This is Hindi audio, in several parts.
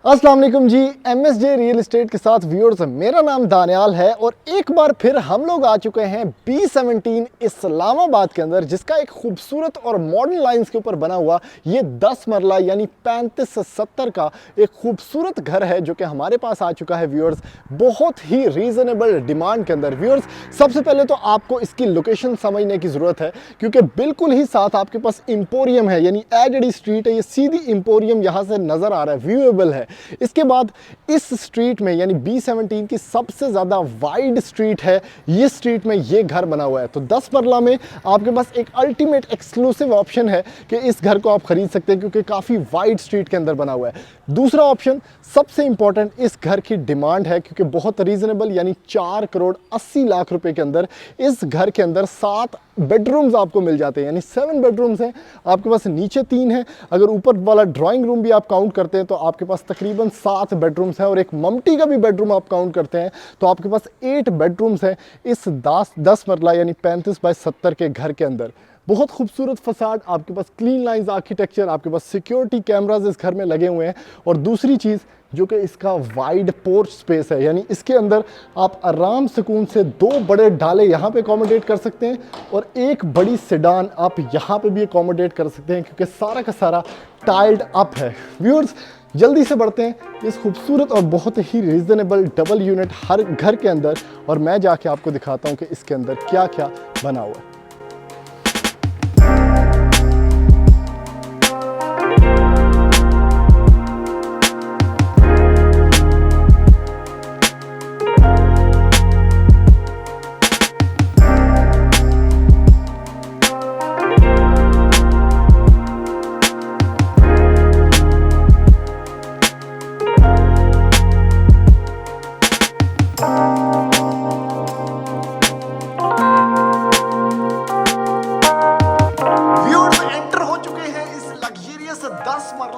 अस्सलाम वालेकुम जी। एमएसजे रियल एस्टेट के साथ व्यूअर्स, मेरा नाम दानियाल है और एक बार फिर हम लोग आ चुके हैं B17 इस्लामाबाद के अंदर, जिसका एक खूबसूरत और मॉडर्न लाइंस के ऊपर बना हुआ ये 10 मरला यानी 35 से 70 का एक खूबसूरत घर है जो कि हमारे पास आ चुका है व्यूअर्स, बहुत ही रीजनेबल डिमांड के अंदर। व्यूअर्स, सबसे पहले तो आपको इसकी लोकेशन समझने की ज़रूरत है क्योंकि बिल्कुल ही साथ आपके पास इंपोरियम है, यानी एजडी स्ट्रीट है, ये सीधी इंपोरियम यहाँ से नज़र आ रहा है, व्यूएबल है। इसके बाद इस स्ट्रीट में यानी B17 की सबसे ज़्यादा वाइड स्ट्रीट है, ये स्ट्रीट में ये घर बना हुआ है। तो 10 मरला में आपके पास एक अल्टीमेट एक्सक्लूसिव ऑप्शन है कि इस घर को आप खरीद सकते हैं क्योंकि काफ़ी वाइड स्ट्रीट के अंदर बना हुआ है। दूसरा ऑप्शन, सबसे इंपॉर्टेंट, इस घर की डिमांड है क्योंकि बहुत रीजनेबल यानी 4 करोड़ 80 लाख रुपए के अंदर इस घर के अंदर 7 बेडरूम्स आपको मिल जाते हैं, यानी 7 बेडरूम्स हैं आपके पास। नीचे 3 हैं, अगर ऊपर वाला ड्राइंग रूम भी आप काउंट करते हैं तो आपके पास तकरीबन 7 बेडरूम्स हैं और एक ममटी का भी बेडरूम आप काउंट करते हैं तो आपके पास 8 बेडरूम्स हैं इस 10 मरला यानी 35 बाय 70 के घर के अंदर। बहुत खूबसूरत फसाड, आपके पास क्लीन लाइंस आर्किटेक्चर, आपके पास सिक्योरिटी कैमराज इस घर में लगे हुए हैं। और दूसरी चीज़ जो कि इसका वाइड पोर्च स्पेस है, यानी इसके अंदर आप आराम सुकून से 2 बड़े डाले यहाँ पे अकोमोडेट कर सकते हैं और एक बड़ी सेडान आप यहाँ पे भी अकोमोडेट कर सकते हैं क्योंकि सारा का सारा टाइल्ड अप है। व्यूअर्स, जल्दी से बढ़ते हैं इस खूबसूरत और बहुत ही रीजनेबल डबल यूनिट हर घर के अंदर और मैं जाके आपको दिखाता हूँ कि इसके अंदर क्या क्या बना हुआ है।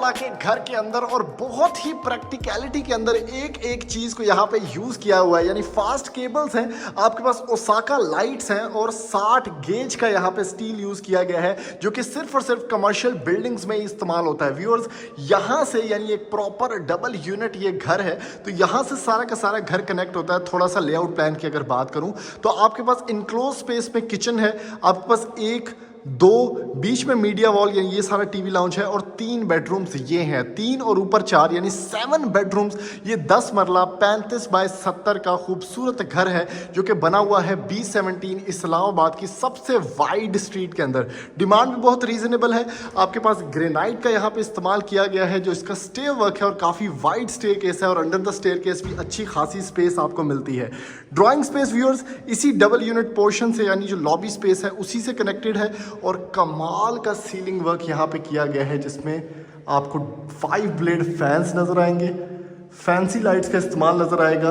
के घर के अंदर और बहुत ही प्रैक्टिकलिटी के अंदर एक एक चीज को यहाँ पे यूज किया हुआ है, यानी फास्ट केबल्स हैं आपके पास, ओसाका लाइट्स हैं और 60 गेज का यहाँ पे स्टील यूज किया गया है जो कि सिर्फ और सिर्फ कमर्शियल बिल्डिंग्स में इस्तेमाल होता है। व्यूअर्स, यहाँ से यानी एक प्रॉपर डबल यूनिट ये घर है तो यहाँ से सारा का सारा घर कनेक्ट होता है। थोड़ा सा लेआउट प्लान की अगर बात करूँ तो आपके पास इनक्लोज स्पेस में किचन है, आपके पास 1 2 बीच में मीडिया वॉल यानी ये सारा टीवी लाउंज है और 3 बेडरूम्स ये हैं, 3 और ऊपर 4 यानी 7 बेडरूम्स। ये 10 मरला 35 बाय 70 का खूबसूरत घर है जो कि बना हुआ है B17 इस्लामाबाद की सबसे वाइड स्ट्रीट के अंदर। डिमांड भी बहुत रीजनेबल है, आपके पास ग्रेनाइट का यहाँ पे इस्तेमाल किया गया है जो इसका स्टेयर वर्क है और काफ़ी वाइड स्टेयर केस है और अंडर द स्टेयर केस भी अच्छी खासी स्पेस आपको मिलती है। ड्राइंग स्पेस व्यूअर्स इसी डबल यूनिट पोर्शन से यानी जो लॉबी स्पेस है उसी से कनेक्टेड है और कमाल का सीलिंग वर्क यहाँ पे किया गया है जिसमें आपको 5 ब्लेड फैंस नज़र आएंगे, फैंसी लाइट्स का इस्तेमाल नज़र आएगा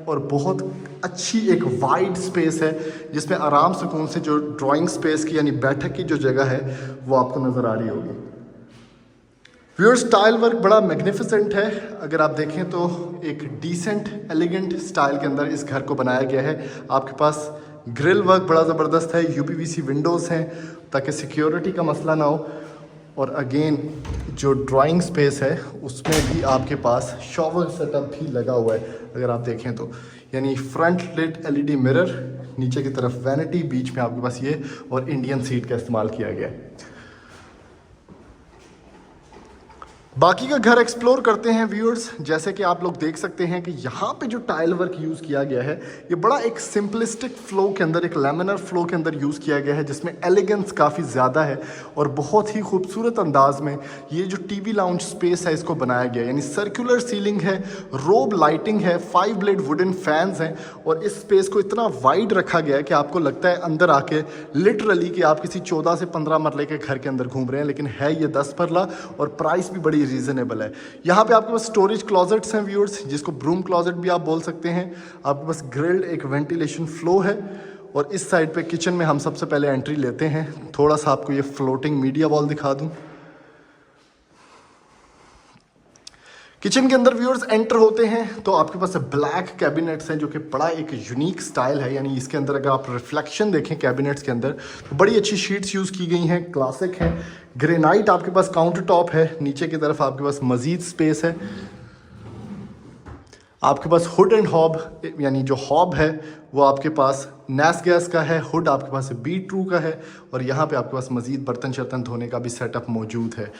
और बहुत अच्छी एक वाइड स्पेस है जिसमें आराम सुकून से जो ड्राइंग स्पेस की यानी बैठक की जो जगह है वो आपको नज़र आ रही होगी। व्यूअर्स, स्टाइल वर्क बड़ा मैग्निफिसेंट है, अगर आप देखें तो एक डिसेंट एलिगेंट स्टाइल के अंदर इस घर को बनाया गया है। आपके पास ग्रिल वर्क बड़ा ज़बरदस्त है, UPVC विंडोज़ हैं ताकि सिक्योरिटी का मसला ना हो और अगेन जो ड्राइंग स्पेस है उसमें भी आपके पास शॉवर सेटअप भी लगा हुआ है अगर आप देखें तो, यानी फ्रंट लिट LED मिरर, नीचे की तरफ वैनिटी, बीच में आपके पास ये और इंडियन सीट का इस्तेमाल किया गया है। बाकी का घर एक्सप्लोर करते हैं व्यूअर्स। जैसे कि आप लोग देख सकते हैं कि यहाँ पे जो टाइल वर्क यूज़ किया गया है ये बड़ा एक सिंपलिस्टिक फ्लो के अंदर, एक लैमिनर फ्लो के अंदर यूज़ किया गया है जिसमें एलिगेंस काफ़ी ज़्यादा है और बहुत ही खूबसूरत अंदाज में ये जो टीवी लाउंज स्पेस है इसको बनाया गया है। यानी सर्कुलर सीलिंग है, रोब लाइटिंग है, 5 ब्लेड वुडन फैंस हैं और इस स्पेस को इतना वाइड रखा गया है कि आपको लगता है अंदर आके लिटरली कि आप किसी 14 से 15 मरले के घर के अंदर घूम रहे हैं, लेकिन है ये 10 मरला और प्राइस भी बड़ी रीजनेबल है। यहाँ पे आपके पास स्टोरेज क्लोजेट्स हैं व्यूअर्स, जिसको ब्रूम क्लोजेट भी आप बोल सकते हैं। आपके पास ग्रिल्ड एक वेंटिलेशन फ्लो है और इस साइड पे किचन में हम सबसे पहले एंट्री लेते हैं। थोड़ा सा आपको ये फ्लोटिंग मीडिया वॉल दिखा दूं। किचन के अंदर व्यूअर्स एंटर होते हैं तो आपके पास ब्लैक कैबिनेट्स हैं जो कि बड़ा एक यूनिक स्टाइल है, यानी इसके अंदर अगर आप रिफ्लेक्शन देखें कैबिनेट्स के अंदर तो बड़ी अच्छी शीट्स यूज़ की गई हैं, क्लासिक हैं। ग्रेनाइट आपके पास काउंटर टॉप है, नीचे की तरफ आपके पास मजीद स्पेस है आपके पास हुड एंड हॉब, यानी जो हॉब है वो आपके पास नैस गैस का है, हुड आपके पास बी ट्रू का है, और यहाँ पे आपके पास मज़ीद बर्तन शर्तन धोने का भी सेटअप मौजूद है।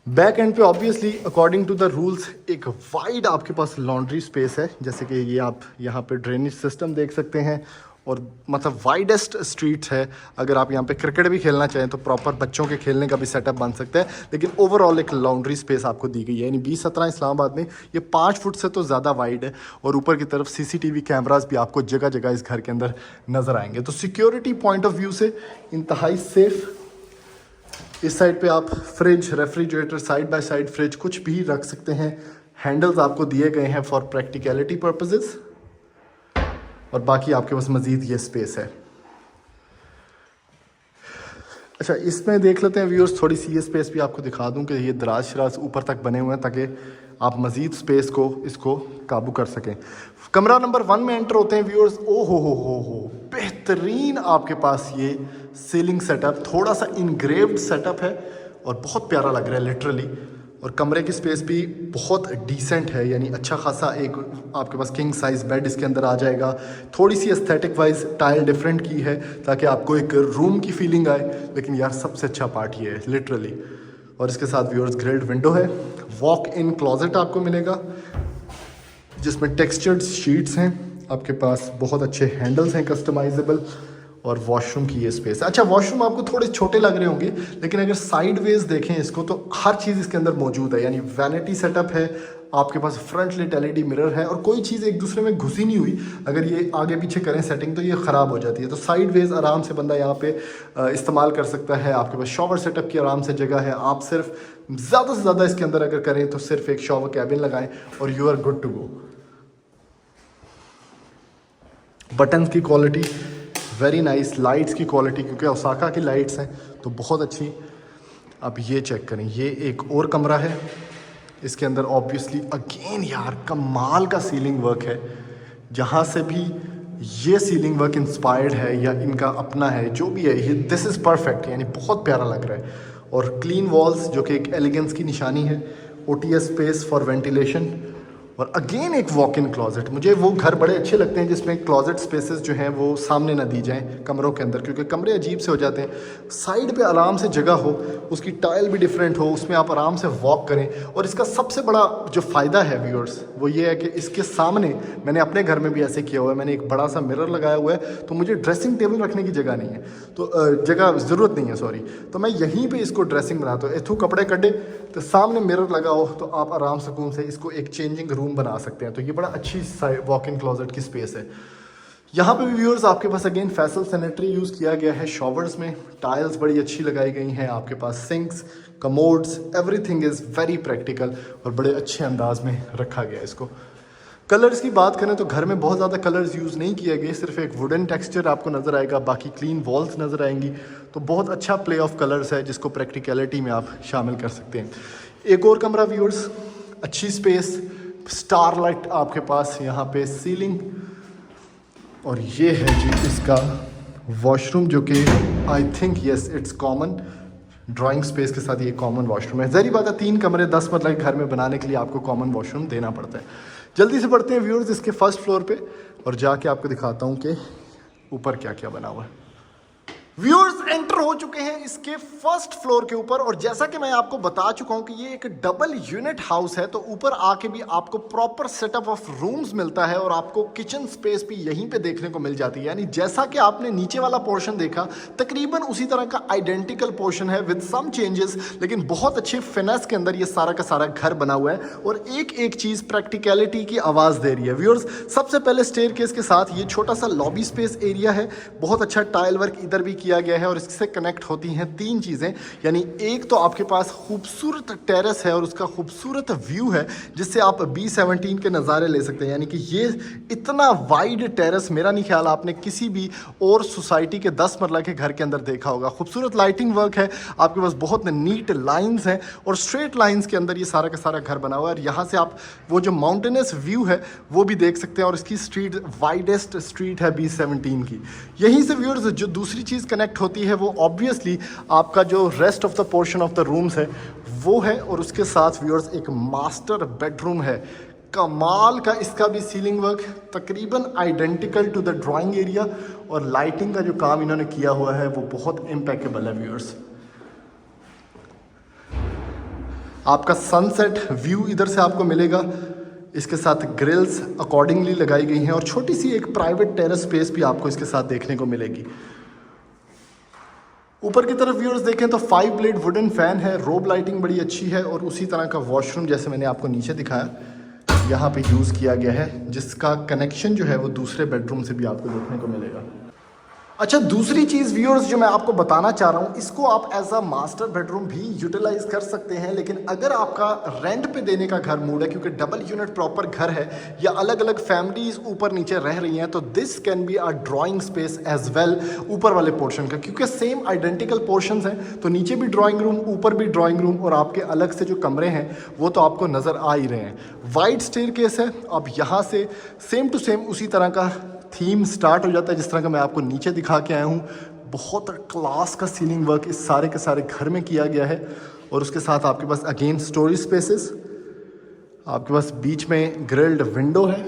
बैक एंड पे obviously according to the rules एक वाइड आपके पास लॉन्ड्री स्पेस है, जैसे कि ये आप यहाँ पे ड्रेनेज सिस्टम देख सकते हैं, और मतलब वाइडेस्ट स्ट्रीट्स है। अगर आप यहाँ पे क्रिकेट भी खेलना चाहें तो प्रॉपर बच्चों के खेलने का भी सेटअप बन सकता है, लेकिन ओवरऑल एक लॉन्ड्री स्पेस आपको दी गई है। यानी 2017 इस्लामाबाद में ये 5 फुट से तो ज़्यादा वाइड है, और ऊपर की तरफ CCTV कैमरास भी आपको जगह जगह इस घर के अंदर नज़र आएंगे। तो सिक्योरिटी पॉइंट ऑफ व्यू से इंतहाई सेफ। इस साइड पे आप fridge, refrigerator, side by side fridge कुछ भी रख सकते हैं। हैंडल्स आपको दिए गए हैं फॉर प्रैक्टिकलिटी पर्पसेस, और बाकी आपके पास मज़ीद ये स्पेस है। अच्छा, इसमें देख लेते हैं व्यूअर्स, थोड़ी सी ये स्पेस भी आपको दिखा दूं कि ये दराज शराज ऊपर तक बने हुए हैं ताकि आप मज़ीद स्पेस को इसको काबू कर सकें। कमरा नंबर 1 में एंटर होते हैं व्यूअर्स। ओ हो बेहतरीन आपके पास ये सीलिंग सेटअप, थोड़ा सा इनग्रेव्ड सेटअप है और बहुत प्यारा लग रहा है लिटरली। और कमरे की स्पेस भी बहुत डिसेंट है, यानी अच्छा खासा एक आपके पास किंग साइज़ बेड इसके अंदर आ जाएगा। थोड़ी सी एस्थेटिक वाइज टाइल डिफरेंट की है ताकि आपको एक रूम की फीलिंग आए, लेकिन यार सबसे अच्छा पार्ट ये है लिटरली। और इसके साथ व्यूअर्स ग्रिल्ड विंडो है। वॉक इन क्लोजेट आपको मिलेगा जिसमें टेक्सचर्ड शीट्स हैं आपके पास, बहुत अच्छे हैंडल्स हैं कस्टमाइजेबल, और वॉशरूम की ये स्पेस है। अच्छा, वॉशरूम आपको थोड़े छोटे लग रहे होंगे, लेकिन अगर साइडवेज देखें इसको तो हर चीज़ इसके अंदर मौजूद है। यानी वैनिटी सेटअप है आपके पास, फ्रंट लिट LED मिरर है, और कोई चीज़ एक दूसरे में घुसी नहीं हुई। अगर ये आगे पीछे करें सेटिंग तो ये ख़राब हो जाती है। तो साइडवेज आराम से बंदा यहाँ पे इस्तेमाल कर सकता है। आपके पास शॉवर सेटअप की आराम से जगह है। आप सिर्फ ज़्यादा से ज़्यादा इसके अंदर अगर करें तो सिर्फ एक शॉवर कैबिन लगाएं और you are good to go. Button की क्वालिटी वेरी नाइस, लाइट्स की क्वालिटी क्योंकि ओसाका की लाइट्स हैं तो बहुत अच्छी। अब ये चेक करें, ये एक और कमरा है, इसके अंदर ऑब्वियसली अगेन यार कमाल का सीलिंग वर्क है। जहाँ से भी ये सीलिंग वर्क इंस्पायर्ड है या इनका अपना है, जो भी है, ये दिस इज़ परफेक्ट, यानी बहुत प्यारा लग रहा है। और क्लीन वॉल्स जो कि एक एलिगेंस की निशानी है। OTS स्पेस फॉर वेंटिलेशन, और अगेन एक वॉक इन क्लोजेट। मुझे वो घर बड़े अच्छे लगते हैं जिसमें क्लोजेट स्पेसेस जो हैं वो सामने ना दी जाएं कमरों के अंदर, क्योंकि कमरे अजीब से हो जाते हैं। साइड पे आराम से जगह हो, उसकी टाइल भी डिफरेंट हो, उसमें आप आराम से वॉक करें। और इसका सबसे बड़ा जो फ़ायदा है व्यूअर्स वो ये है कि इसके सामने, मैंने अपने घर में भी ऐसे किया हुआ है, मैंने एक बड़ा सा मिरर लगाया हुआ है, तो मुझे ड्रेसिंग टेबल रखने की जगह नहीं है, तो जगह ज़रूरत नहीं है सॉरी, तो मैं यहीं पर इसको ड्रेसिंग बनाता हूँ। इथू कपड़े कड्डे तो सामने मिरर लगाओ, तो आप आराम सुकून से इसको एक चेंजिंग रूम बना सकते हैं। तो ये बड़ा अच्छी वॉक इन क्लोजेट की स्पेस है। यहाँ पे भी व्यूअर्स आपके पास अगेन फैसल सैनिटरी यूज़ किया गया है। शॉवर्स में टाइल्स बड़ी अच्छी लगाई गई हैं, आपके पास sinks, commodes, everything is very practical और बड़े अच्छे अंदाज में रखा गया है इसको। कलर्स की बात करें तो घर में बहुत ज़्यादा कलर्स यूज़ नहीं किए गए, सिर्फ एक वुडन टेक्सचर आपको नज़र आएगा, बाकी क्लीन वॉल्स नज़र आएंगी। तो बहुत अच्छा प्ले ऑफ कलर्स है जिसको प्रैक्टिकलिटी में आप शामिल कर सकते हैं। एक और कमरा व्यूअर्स, अच्छी स्पेस, स्टारलाइट आपके पास यहाँ पे सीलिंग, और ये है जी इसका वॉशरूम जो कि I think yes it's common drawing space के साथ ये कॉमन वॉशरूम है। ज़ाहिर बात है 3 कमरे 10 मरला के घर में बनाने के लिए आपको कॉमन वॉशरूम देना पड़ता है। जल्दी से बढ़ते हैं व्यूअर्स इसके फर्स्ट फ्लोर पे और जाके आपको दिखाता हूँ कि ऊपर क्या क्या बना हुआ है। व्यूअर्स एंटर हो चुके हैं इसके फर्स्ट फ्लोर के ऊपर, और जैसा कि मैं आपको बता चुका हूं कि ये एक डबल यूनिट हाउस है, तो ऊपर आके भी आपको प्रॉपर सेटअप ऑफ रूम्स मिलता है और आपको किचन स्पेस भी यहीं पे देखने को मिल जाती है। यानी जैसा कि आपने नीचे वाला पोर्शन देखा तकरीबन उसी तरह का आइडेंटिकल पोर्शन है विद सम चेंजेस, लेकिन बहुत अच्छे फिनेस के अंदर ये सारा का सारा घर बना हुआ है और एक एक चीज प्रैक्टिकलिटी की आवाज दे रही है। व्यूअर्स सबसे पहले स्टेयरकेस के साथ ये छोटा सा लॉबी स्पेस एरिया है, बहुत अच्छा टाइल वर्क इधर भी किया गया है और इससे कनेक्ट होती हैं 3 चीज़ें। यानी एक तो आपके पास खूबसूरत टेरेस है और उसका खूबसूरत व्यू है जिससे आप B17 के नज़ारे ले सकते हैं। यानी कि ये इतना वाइड टेरेस मेरा नहीं ख्याल आपने किसी भी और सोसाइटी के 10 मरला के घर के अंदर देखा होगा। खूबसूरत लाइटिंग वर्क है, आपके पास बहुत नीट लाइंस हैं और स्ट्रेट लाइंस के अंदर ये सारा का सारा घर बना हुआ है। और यहाँ से आप वो जो माउंटेनस व्यू है वो भी देख सकते हैं और इसकी स्ट्रीट वाइडेस्ट स्ट्रीट है B17 की। यहीं से व्यूअर्स जो दूसरी चीज़ कनेक्ट होती है वो ऑब्वियसली आपका जो rest of the portion of the rooms है वो है, और उसके साथ व्यूअर्स एक मास्टर बेडरूम है। कमाल का इसका भी सीलिंग वर्क, तकरीबन identical to the drawing area, और लाइटिंग का जो काम इन्होंने किया हुआ है वो बहुत इम्पेकेबल है व्यूअर्स। आपका सनसेट व्यू इधर से आपको मिलेगा, इसके साथ ग्रिल्स अकॉर्डिंगली लगाई गई हैं और छोटी सी एक प्राइवेट टेरेस स्पेस भी आपको इसके साथ देखने को मिलेगी। ऊपर की तरफ व्यूअर्स देखें तो 5 ब्लेड वुडन फैन है, रोब लाइटिंग बड़ी अच्छी है, और उसी तरह का वॉशरूम जैसे मैंने आपको नीचे दिखाया यहाँ पे यूज़ किया गया है, जिसका कनेक्शन जो है वो दूसरे बेडरूम से भी आपको देखने को मिलेगा। अच्छा, दूसरी चीज़ व्यूअर्स जो मैं आपको बताना चाह रहा हूँ, इसको आप एज अ मास्टर बेडरूम भी यूटिलाइज कर सकते हैं, लेकिन अगर आपका रेंट पे देने का घर मूड है, क्योंकि डबल यूनिट प्रॉपर घर है या अलग अलग फैमिलीज ऊपर नीचे रह रही हैं, तो this can be a drawing space as well ऊपर वाले पोर्शन का, क्योंकि सेम आइडेंटिकल पोर्शंस हैं, तो नीचे भी ड्राइंग रूम, ऊपर भी ड्राइंग रूम, और आपके अलग से जो कमरे हैं वो तो आपको नज़र आ ही रहे हैं। वाइड स्टेयरकेस है, अब यहाँ से सेम टू सेम उसी तरह का थीम स्टार्ट हो जाता है जिस तरह का मैं आपको नीचे दिखा के आया हूँ। बहुत क्लास का सीलिंग वर्क इस सारे के सारे घर में किया गया है, और उसके साथ आपके पास अगेन स्टोरेज स्पेसेस, आपके पास बीच में ग्रिल्ड विंडो है,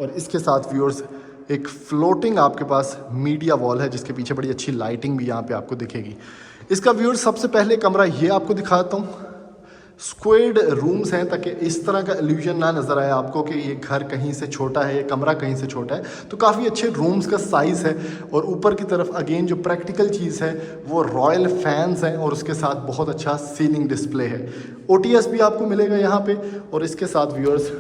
और इसके साथ व्यूअर्स एक फ्लोटिंग आपके पास मीडिया वॉल है जिसके पीछे बड़ी अच्छी लाइटिंग भी यहाँ पे आपको दिखेगी। इसका व्यूअर्स सबसे पहले कमरा ये आपको दिखाता हूँ। स्क्वेयर्ड रूम्स हैं ताकि इस तरह का इल्यूजन ना नज़र आए आपको कि ये घर कहीं से छोटा है, ये कमरा कहीं से छोटा है, तो काफ़ी अच्छे रूम्स का साइज़ है। और ऊपर की तरफ अगेन जो प्रैक्टिकल चीज़ है वो रॉयल फैंस हैं, और उसके साथ बहुत अच्छा सीलिंग डिस्प्ले है। OTS भी आपको मिलेगा यहाँ पे, और इसके साथ व्यूअर्स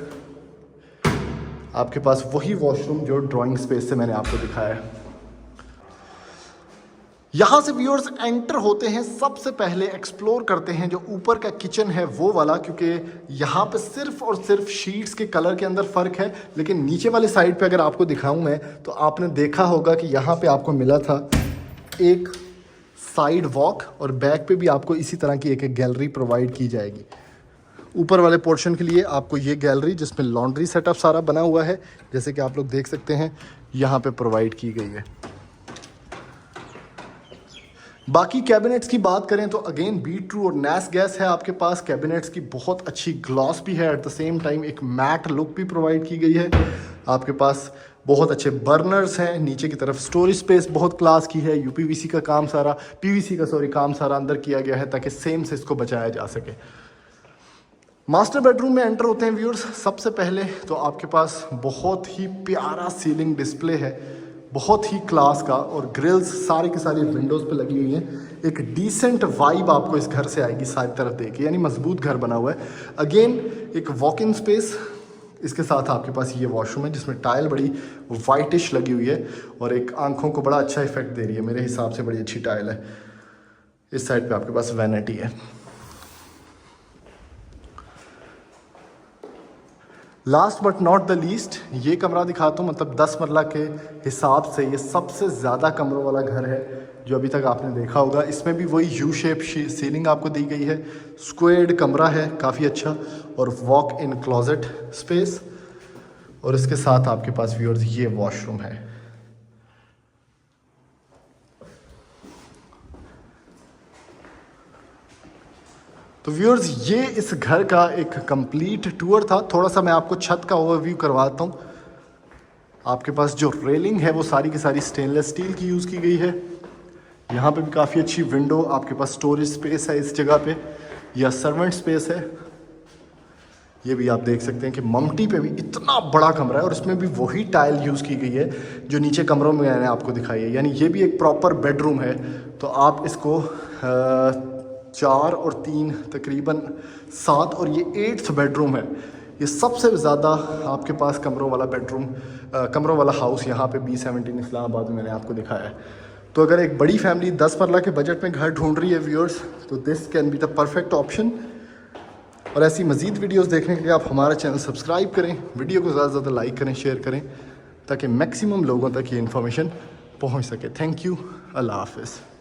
आपके पास वही वॉशरूम जो ड्राइंग स्पेस से मैंने आपको दिखाया है। यहाँ से व्यूअर्स एंटर होते हैं, सबसे पहले एक्सप्लोर करते हैं जो ऊपर का किचन है वो वाला, क्योंकि यहाँ पे सिर्फ और सिर्फ शीट्स के कलर के अंदर फ़र्क है, लेकिन नीचे वाले साइड पे अगर आपको दिखाऊं मैं, तो आपने देखा होगा कि यहाँ पे आपको मिला था एक साइड वॉक, और बैक पे भी आपको इसी तरह की एक गैलरी प्रोवाइड की जाएगी। ऊपर वाले पोर्शन के लिए आपको ये गैलरी जिसमें लॉन्ड्री सेटअप सारा बना हुआ है, जैसे कि आप लोग देख सकते हैं, यहाँ पे प्रोवाइड की गई है। बाकी कैबिनेट्स की बात करें तो अगेन बीट्रू और नैस गैस है आपके पास। कैबिनेट्स की बहुत अच्छी ग्लॉस भी है, एट द सेम टाइम एक मैट लुक भी प्रोवाइड की गई है। आपके पास बहुत अच्छे बर्नर्स हैं, नीचे की तरफ स्टोरेज स्पेस बहुत क्लास की है। यूपीवीसी का काम सारा, पीवीसी का काम सारा अंदर किया गया है ताकि सेम से इसको बचाया जा सके। मास्टर बेडरूम में एंटर होते हैं व्यूअर्स, सबसे पहले तो आपके पास बहुत ही प्यारा सीलिंग डिस्प्ले है, बहुत ही क्लास का, और ग्रिल्स सारी की सारी विंडोज़ पे लगी हुई हैं। एक डिसेंट वाइब आपको इस घर से आएगी सारी तरफ देख, यानी मजबूत घर बना हुआ है। अगेन एक वॉक इन स्पेस, इसके साथ आपके पास ये वॉशरूम है जिसमें टाइल बड़ी वाइटिश लगी हुई है और एक आंखों को बड़ा अच्छा इफेक्ट दे रही है, मेरे हिसाब से बड़ी अच्छी टाइल है। इस साइड पे आपके पास वैनिटी है। Last but not the least ये कमरा दिखाता हूँ, मतलब 10 मरला के हिसाब से ये सबसे ज़्यादा कमरों वाला घर है जो अभी तक आपने देखा होगा। इसमें भी वही यू शेप सीलिंग आपको दी गई है, स्क्वेयर्ड कमरा है काफ़ी अच्छा, और वॉक इन क्लोजेट स्पेस, और इसके साथ आपके पास व्यूअर्स ये वॉशरूम है। तो व्यूअर्स ये इस घर का एक कंप्लीट टूर था। थोड़ा सा मैं आपको छत का ओवरव्यू करवाता हूँ। आपके पास जो रेलिंग है वो सारी की सारी स्टेनलेस स्टील की यूज़ की गई है। यहाँ पे भी काफ़ी अच्छी विंडो, आपके पास स्टोरेज स्पेस है इस जगह पे, या सर्वेंट स्पेस है। ये भी आप देख सकते हैं कि ममटी पे भी इतना बड़ा कमरा है, और इसमें भी वही टाइल यूज़ की गई है जो नीचे कमरों में मैंने आपको दिखाई है, यानी ये भी एक प्रॉपर बेडरूम है। तो आप इसको 4 और 3 तकरीबन 7, और ये 8th बेडरूम है। ये सबसे ज़्यादा आपके पास कमरों वाला बेडरूम, कमरों वाला हाउस यहाँ पे B17 इस्लामाबाद में मैंने आपको दिखाया है। तो अगर एक बड़ी फैमिली 10 मरला के बजट में घर ढूंढ रही है व्यूअर्स, तो this can be the perfect option. और ऐसी मज़ीद वीडियोस देखने के लिए आप हमारा चैनल सब्सक्राइब करें, वीडियो को ज़्यादा से ज़्यादा लाइक करें, शेयर करें, ताकि मैक्सिमम लोगों तक ये इन्फॉर्मेशन पहुँच सके। थैंक यू, अल्लाह हाफ़िज़।